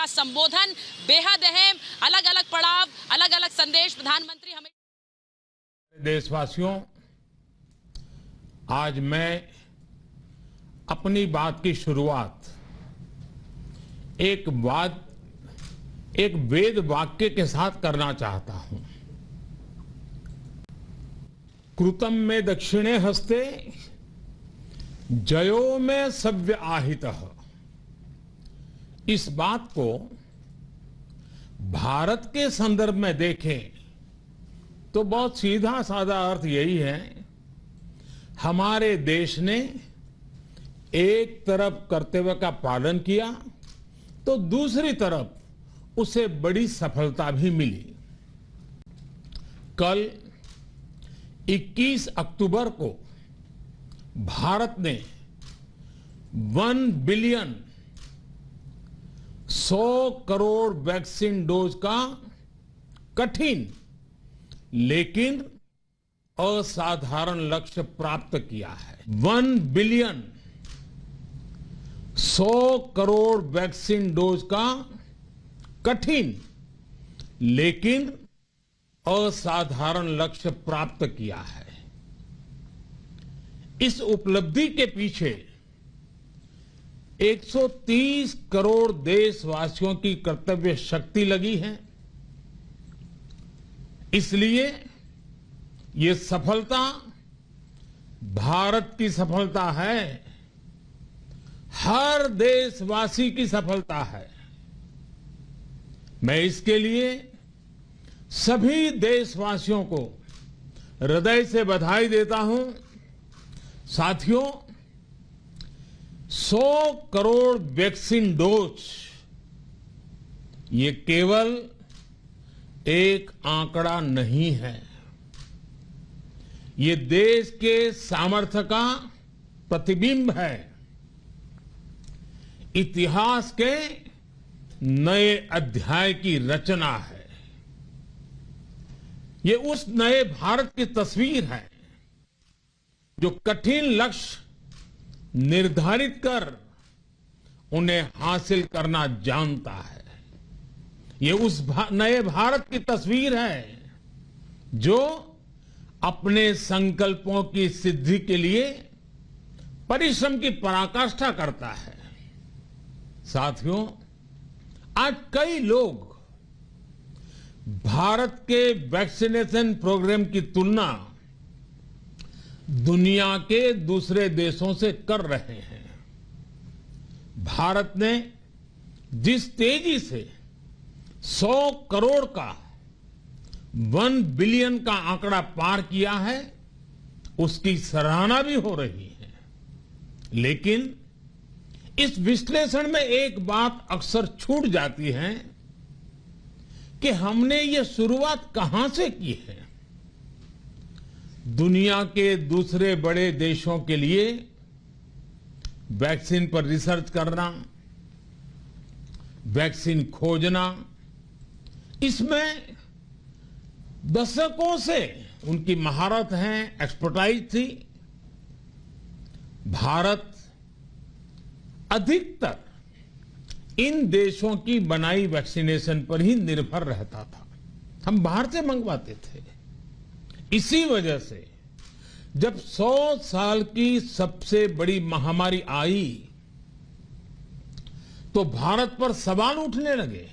संबोधन बेहद अहम, अलग अलग पड़ाव, अलग अलग संदेश प्रधानमंत्री हमें। देशवासियों, आज मैं अपनी बात की शुरुआत एक वेद वाक्य के साथ करना चाहता हूं। कृतम में दक्षिणे हस्ते जयो में सव्य आहितः। इस बात को भारत के संदर्भ में देखें तो बहुत सीधा साधा अर्थ यही है, हमारे देश ने एक तरफ कर्तव्य का पालन किया तो दूसरी तरफ उसे बड़ी सफलता भी मिली। कल 21 अक्टूबर को भारत ने 1 बिलियन 100 करोड़ वैक्सीन डोज का कठिन लेकिन असाधारण लक्ष्य प्राप्त किया है। 1 बिलियन 100 करोड़ वैक्सीन डोज का कठिन लेकिन असाधारण लक्ष्य प्राप्त किया है। इस उपलब्धि के पीछे 130 करोड़ देशवासियों की कर्तव्य शक्ति लगी है। इसलिए ये सफलता भारत की सफलता है, हर देशवासी की सफलता है। मैं इसके लिए सभी देशवासियों को हृदय से बधाई देता हूं। साथियों, 100 करोड़ वैक्सीन डोज ये केवल एक आंकड़ा नहीं है, ये देश के सामर्थ्य का प्रतिबिंब है, इतिहास के नए अध्याय की रचना है। ये उस नए भारत की तस्वीर है जो कठिन लक्ष्य निर्धारित कर उन्हें हासिल करना जानता है। ये उस नए भारत की तस्वीर है जो अपने संकल्पों की सिद्धि के लिए परिश्रम की पराकाष्ठा करता है। साथियों, आज कई लोग भारत के वैक्सीनेशन प्रोग्राम की तुलना दुनिया के दूसरे देशों से कर रहे हैं। भारत ने जिस तेजी से 100 करोड़ का 1 बिलियन का आंकड़ा पार किया है, उसकी सराहना भी हो रही है। लेकिन इस विश्लेषण में एक बात अक्सर छूट जाती है कि हमने ये शुरुआत कहां से की है। दुनिया के दूसरे बड़े देशों के लिए वैक्सीन पर रिसर्च करना, वैक्सीन खोजना, इसमें दशकों से उनकी महारत है, एक्सपर्टाइज थी। भारत अधिकतर इन देशों की बनाई वैक्सीनेशन पर ही निर्भर रहता था। हम बाहर से मंगवाते थे। इसी वजह से जब 100 साल की सबसे बड़ी महामारी आई तो भारत पर सवाल उठने लगे,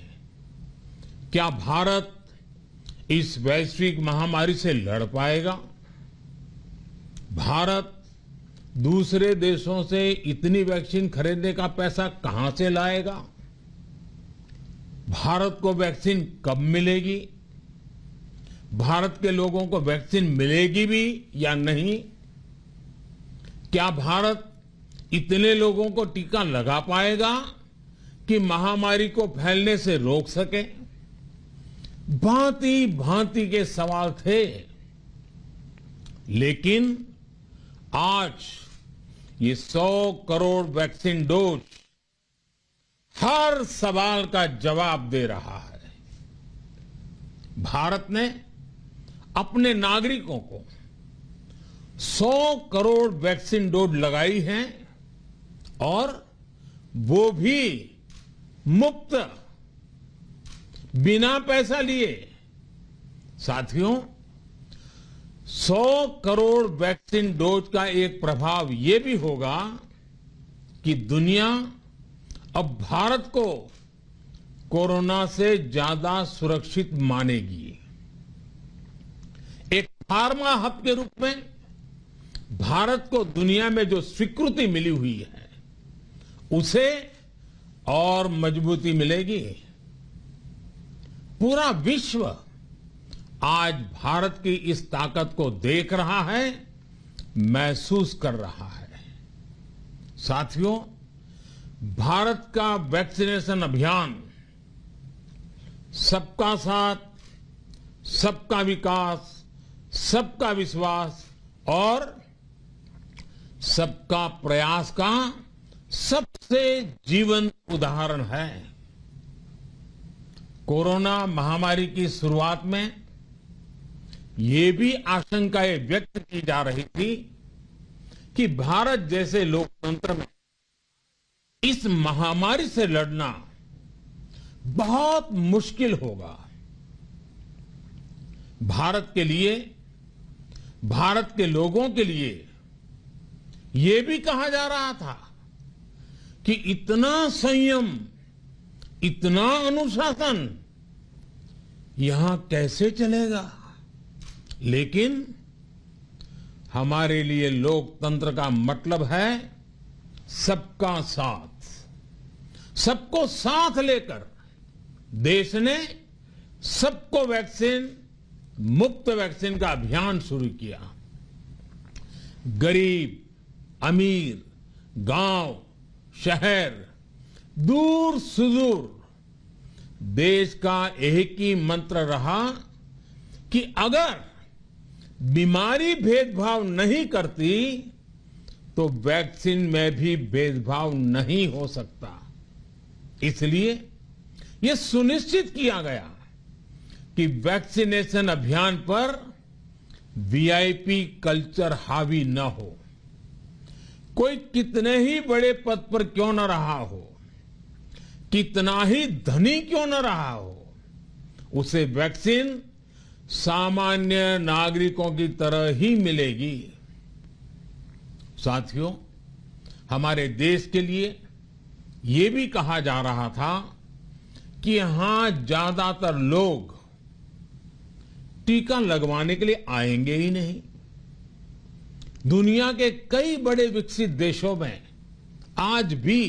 क्या भारत इस वैश्विक महामारी से लड़ पाएगा? भारत दूसरे देशों से इतनी वैक्सीन खरीदने का पैसा कहां से लाएगा? भारत को वैक्सीन कब मिलेगी? भारत के लोगों को वैक्सीन मिलेगी भी या नहीं? क्या भारत इतने लोगों को टीका लगा पाएगा कि महामारी को फैलने से रोक सके? भांति भांति के सवाल थे। लेकिन आज ये 100 करोड़ वैक्सीन डोज हर सवाल का जवाब दे रहा है। भारत ने अपने नागरिकों को 100 करोड़ वैक्सीन डोज लगाई हैं और वो भी मुफ्त बिना पैसा लिए। साथियों, 100 करोड़ वैक्सीन डोज का एक प्रभाव ये भी होगा कि दुनिया अब भारत को कोरोना से ज्यादा सुरक्षित मानेगी। एक फार्मा हब के रूप में भारत को दुनिया में जो स्वीकृति मिली हुई है, उसे और मजबूती मिलेगी। पूरा विश्व आज भारत की इस ताकत को देख रहा है, महसूस कर रहा है। साथियों, भारत का वैक्सीनेशन अभियान सबका साथ, सबका विकास, सबका विश्वास और सबका प्रयास का सबसे जीवंत उदाहरण है। कोरोना महामारी की शुरुआत में ये भी आशंकाएं व्यक्त की जा रही थी कि भारत जैसे लोकतंत्र में इस महामारी से लड़ना बहुत मुश्किल होगा। भारत के लिए, भारत के लोगों के लिए ये भी कहा जा रहा था कि इतना संयम, इतना अनुशासन यहां कैसे चलेगा। लेकिन हमारे लिए लोकतंत्र का मतलब है सबका साथ। सबको साथ लेकर देश ने सबको वैक्सीन, मुफ्त वैक्सीन का अभियान शुरू किया। गरीब, अमीर, गांव, शहर, दूर सुदूर, देश का एक ही मंत्र रहा कि अगर बीमारी भेदभाव नहीं करती तो वैक्सीन में भी भेदभाव नहीं हो सकता। इसलिए यह सुनिश्चित किया गया कि वैक्सीनेशन अभियान पर वीआईपी कल्चर हावी न हो। कोई कितने ही बड़े पद पर क्यों न रहा हो, कितना ही धनी क्यों न रहा हो, उसे वैक्सीन सामान्य नागरिकों की तरह ही मिलेगी। साथियों, हमारे देश के लिए ये भी कहा जा रहा था कि यहां ज्यादातर लोग टीका लगवाने के लिए आएंगे ही नहीं। दुनिया के कई बड़े विकसित देशों में आज भी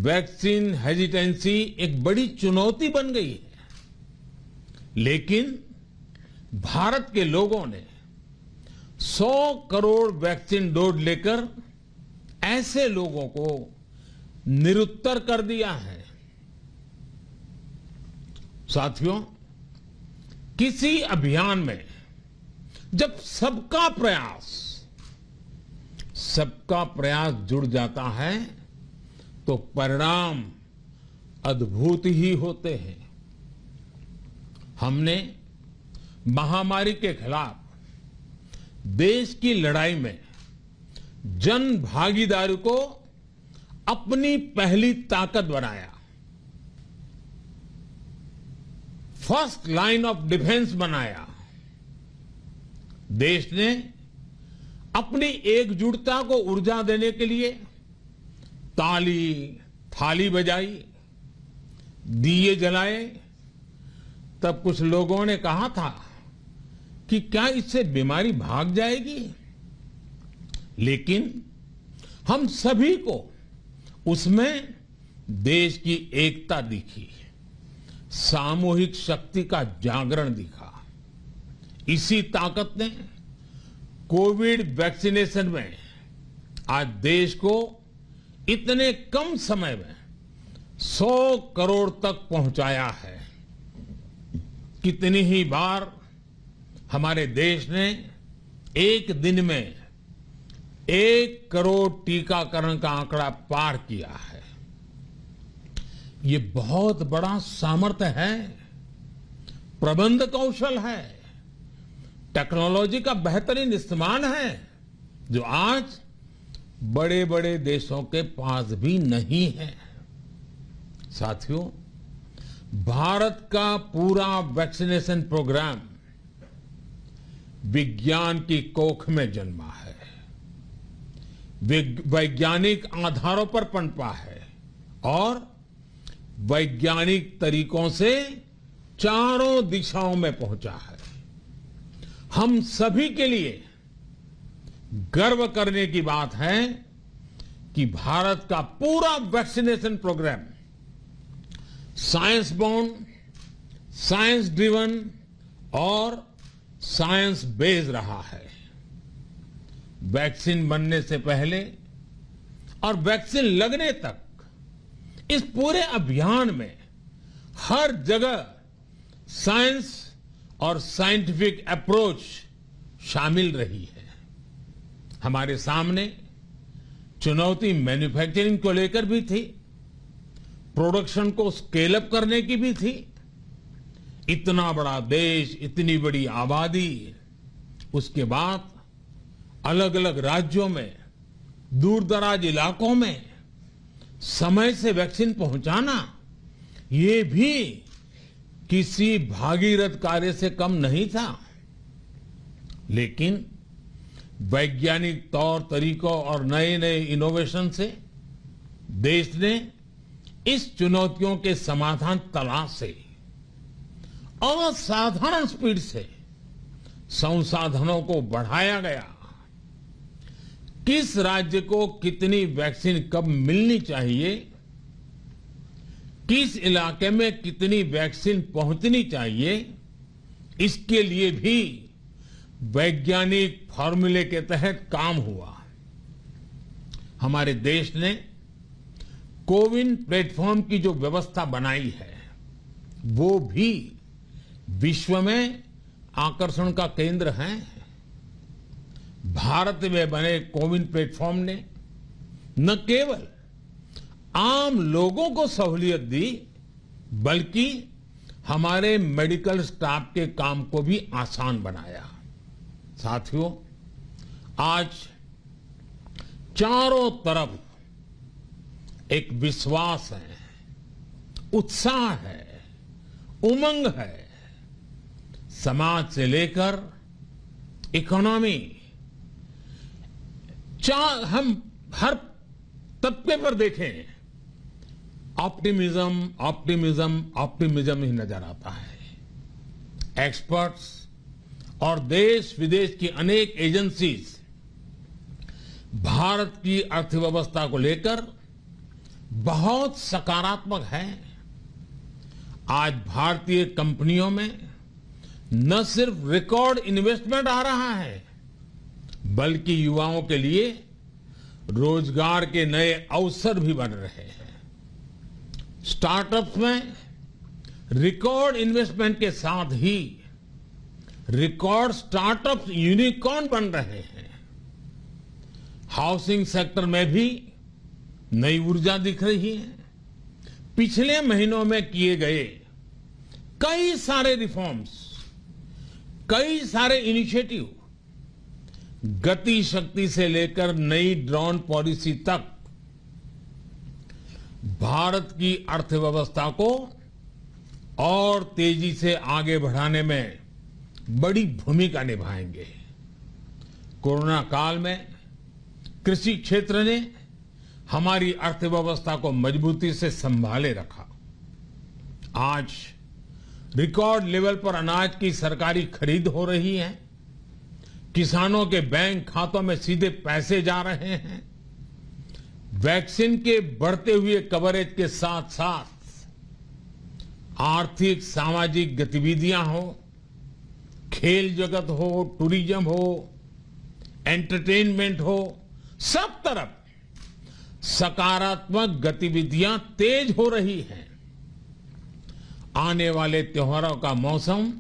वैक्सीन हेजिटेंसी एक बड़ी चुनौती बन गई है। लेकिन भारत के लोगों ने 100 करोड़ वैक्सीन डोज लेकर ऐसे लोगों को निरुत्तर कर दिया है। साथियों, किसी अभियान में जब सबका प्रयास जुड़ जाता है तो परिणाम अद्भुत ही होते हैं। हमने महामारी के खिलाफ देश की लड़ाई में जन भागीदारी को अपनी पहली ताकत बनाया, फर्स्ट लाइन ऑफ डिफेंस बनाया। देश ने अपनी एकजुटता को ऊर्जा देने के लिए ताली, थाली बजाई, दिए जलाए। तब कुछ लोगों ने कहा था कि क्या इससे बीमारी भाग जाएगी? लेकिन हम सभी को उसमें देश की एकता दिखी, सामूहिक शक्ति का जागरण दिखा। इसी ताकत ने कोविड वैक्सीनेशन में आज देश को इतने कम समय में 100 करोड़ तक पहुंचाया है। कितनी ही बार हमारे देश ने एक दिन में 1 करोड़ टीकाकरण का आंकड़ा पार किया है। ये बहुत बड़ा सामर्थ्य है, प्रबंध कौशल है, टेक्नोलॉजी का बेहतरीन इस्तेमाल है, जो आज बड़े बड़े देशों के पास भी नहीं है। साथियों, भारत का पूरा वैक्सीनेशन प्रोग्राम विज्ञान की कोख में जन्मा है, वैज्ञानिक आधारों पर पनपा है और वैज्ञानिक तरीकों से चारों दिशाओं में पहुंचा है। हम सभी के लिए गर्व करने की बात है कि भारत का पूरा vaccination program science born, science driven और साइंस बेस्ड रहा है। वैक्सीन बनने से पहले और वैक्सीन लगने तक इस पूरे अभियान में हर जगह साइंस और साइंटिफिक अप्रोच शामिल रही है। हमारे सामने चुनौती मैन्युफैक्चरिंग को लेकर भी थी, प्रोडक्शन को स्केल अप करने की भी थी। इतना बड़ा देश, इतनी बड़ी आबादी, उसके बाद अलग अलग राज्यों में, दूर दराज इलाकों में समय से वैक्सीन पहुंचाना, ये भी किसी भागीरथ कार्य से कम नहीं था। लेकिन वैज्ञानिक तौर तरीकों और नए नए इनोवेशन से देश ने इस चुनौतियों के समाधान तलाशे असाधारण स्पीड से संसाधनों को बढ़ाया गया। किस राज्य को कितनी वैक्सीन कब मिलनी चाहिए, किस इलाके में कितनी वैक्सीन पहुंचनी चाहिए, इसके लिए भी वैज्ञानिक फॉर्मूले के तहत काम हुआ। हमारे देश ने कोविन प्लेटफॉर्म की जो व्यवस्था बनाई है, वो भी विश्व में आकर्षण का केंद्र है। भारत में बने कोविन प्लेटफॉर्म ने न केवल आम लोगों को सहूलियत दी, बल्कि हमारे मेडिकल स्टाफ के काम को भी आसान बनाया। साथियों, आज चारों तरफ एक विश्वास है, उत्साह है, उमंग है। समाज से लेकर इकोनॉमी, हम हर तबके पर देखें, ऑप्टिमिज्म, ऑप्टिमिज्म, ऑप्टिमिज्म ही नजर आता है। एक्सपर्ट्स और देश विदेश की अनेक एजेंसीज भारत की अर्थव्यवस्था को लेकर बहुत सकारात्मक है। आज भारतीय कंपनियों में न सिर्फ रिकॉर्ड इन्वेस्टमेंट आ रहा है, बल्कि युवाओं के लिए रोजगार के नए अवसर भी बन रहे हैं। स्टार्टअप्स में रिकॉर्ड इन्वेस्टमेंट के साथ ही रिकॉर्ड स्टार्टअप्स यूनिकॉर्न बन रहे हैं। हाउसिंग सेक्टर में भी नई ऊर्जा दिख रही है। पिछले महीनों में किए गए कई सारे रिफॉर्म्स, कई सारे इनिशिएटिव, गति शक्ति से लेकर नई ड्रोन पॉलिसी तक भारत की अर्थव्यवस्था को और तेजी से आगे बढ़ाने में बड़ी भूमिका निभाएंगे। कोरोना काल में कृषि क्षेत्र ने हमारी अर्थव्यवस्था को मजबूती से संभाले रखा। आज रिकॉर्ड लेवल पर अनाज की सरकारी खरीद हो रही है। किसानों के बैंक खातों में सीधे पैसे जा रहे हैं। वैक्सीन के बढ़ते हुए कवरेज के साथ साथ आर्थिक सामाजिक गतिविधियां हो, खेल जगत हो, टूरिज्म हो, एंटरटेनमेंट हो, सब तरफ सकारात्मक गतिविधियां तेज हो रही हैं। आने वाले त्योहारों का मौसम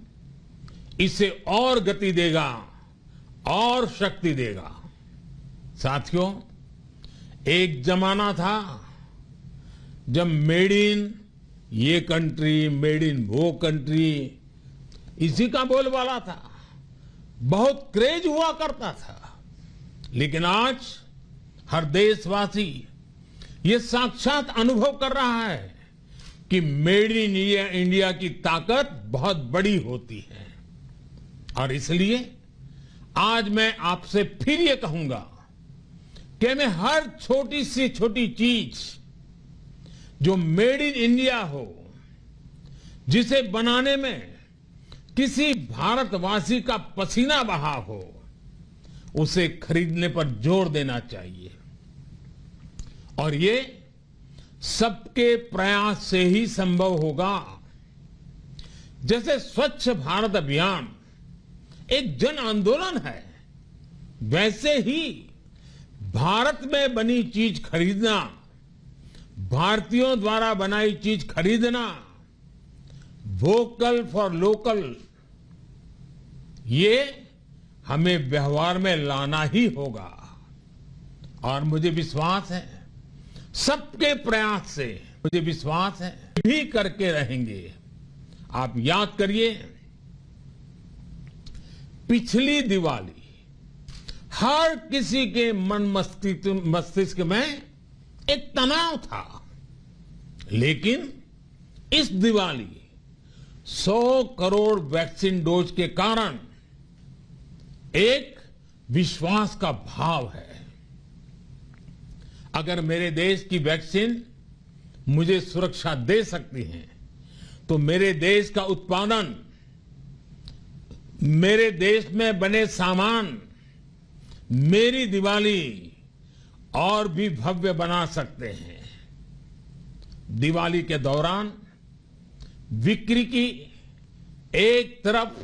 इसे और गति देगा और शक्ति देगा। साथियों, एक जमाना था जब मेड इन ये कंट्री, मेड इन वो कंट्री, इसी का बोलबाला था, बहुत क्रेज हुआ करता था। लेकिन आज हर देशवासी ये साक्षात अनुभव कर रहा है कि मेड इन इंडिया की ताकत बहुत बड़ी होती है। और इसलिए आज मैं आपसे फिर ये कहूंगा कि हमें हर छोटी से छोटी चीज जो मेड इन इंडिया हो, जिसे बनाने में किसी भारतवासी का पसीना बहा हो, उसे खरीदने पर जोर देना चाहिए। और ये सबके प्रयास से ही संभव होगा। जैसे स्वच्छ भारत अभियान एक जन आंदोलन है, वैसे ही भारत में बनी चीज खरीदना, भारतीयों द्वारा बनाई चीज खरीदना, वोकल फॉर लोकल, ये हमें व्यवहार में लाना ही होगा। और मुझे विश्वास है, सबके प्रयास से मुझे विश्वास है भी करके रहेंगे। आप याद करिए, पिछली दिवाली हर किसी के मन मस्तिष्क में एक तनाव था, लेकिन इस दिवाली 100 करोड़ वैक्सीन डोज के कारण एक विश्वास का भाव है। अगर मेरे देश की वैक्सीन मुझे सुरक्षा दे सकती है, तो मेरे देश का उत्पादन, मेरे देश में बने सामान मेरी दिवाली और भी भव्य बना सकते हैं। दिवाली के दौरान बिक्री की एक तरफ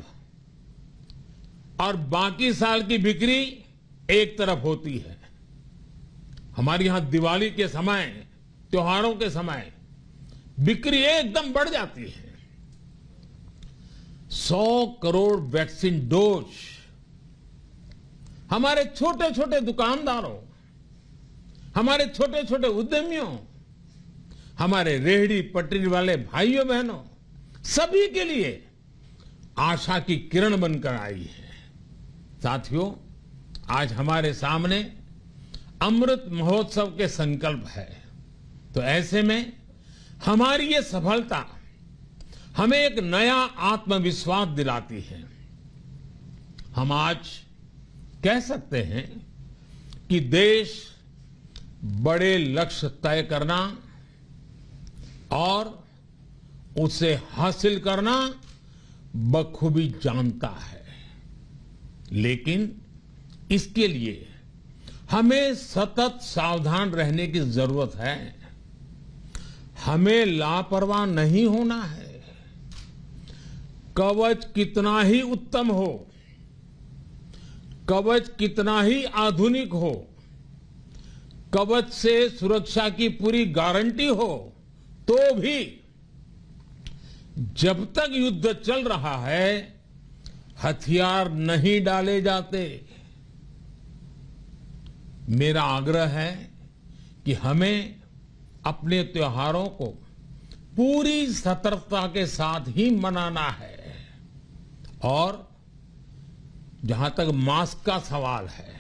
और बाकी साल की बिक्री एक तरफ होती है। हमारे यहां दिवाली के समय, त्योहारों के समय बिक्री एकदम बढ़ जाती है। 100 करोड़ वैक्सीन डोज हमारे छोटे छोटे दुकानदारों, हमारे छोटे छोटे उद्यमियों, हमारे रेहड़ी पटरी वाले भाइयों बहनों, सभी के लिए आशा की किरण बनकर आई है। साथियों, आज हमारे सामने अमृत महोत्सव के संकल्प है, तो ऐसे में हमारी ये सफलता हमें एक नया आत्मविश्वास दिलाती है। हम आज कह सकते हैं कि देश बड़े लक्ष्य तय करना और उसे हासिल करना बखूबी जानता है, लेकिन इसके लिए हमें सतत सावधान रहने की जरूरत है। हमें लापरवाह नहीं होना है। कवच कितना ही उत्तम हो, कवच कितना ही आधुनिक हो, कवच से सुरक्षा की पूरी गारंटी हो, तो भी जब तक युद्ध चल रहा है, हथियार नहीं डाले जाते। मेरा आग्रह है कि हमें अपने त्योहारों को पूरी सतर्कता के साथ ही मनाना है। और जहां तक मास्क का सवाल है,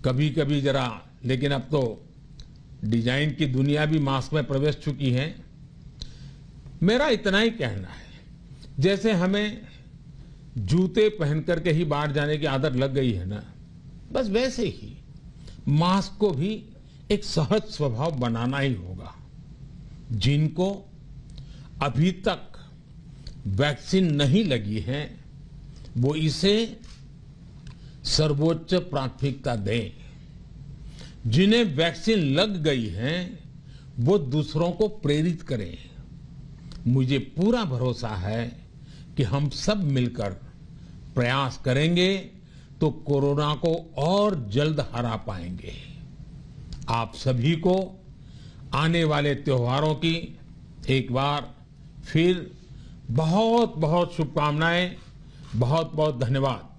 कभी कभी जरा, लेकिन अब तो डिजाइन की दुनिया भी मास्क में प्रवेश चुकी है। मेरा इतना ही कहना है, जैसे हमें जूते पहन करके ही बाहर जाने की आदत लग गई है ना, बस वैसे ही मास्क को भी एक सहज स्वभाव बनाना ही होगा। जिनको अभी तक वैक्सीन नहीं लगी है, वो इसे सर्वोच्च प्राथमिकता दें। जिन्हें वैक्सीन लग गई है, वो दूसरों को प्रेरित करें। मुझे पूरा भरोसा है कि हम सब मिलकर प्रयास करेंगे तो कोरोना को और जल्द हरा पाएंगे। आप सभी को आने वाले त्योहारों की एक बार फिर बहुत बहुत शुभकामनाएं, बहुत बहुत धन्यवाद।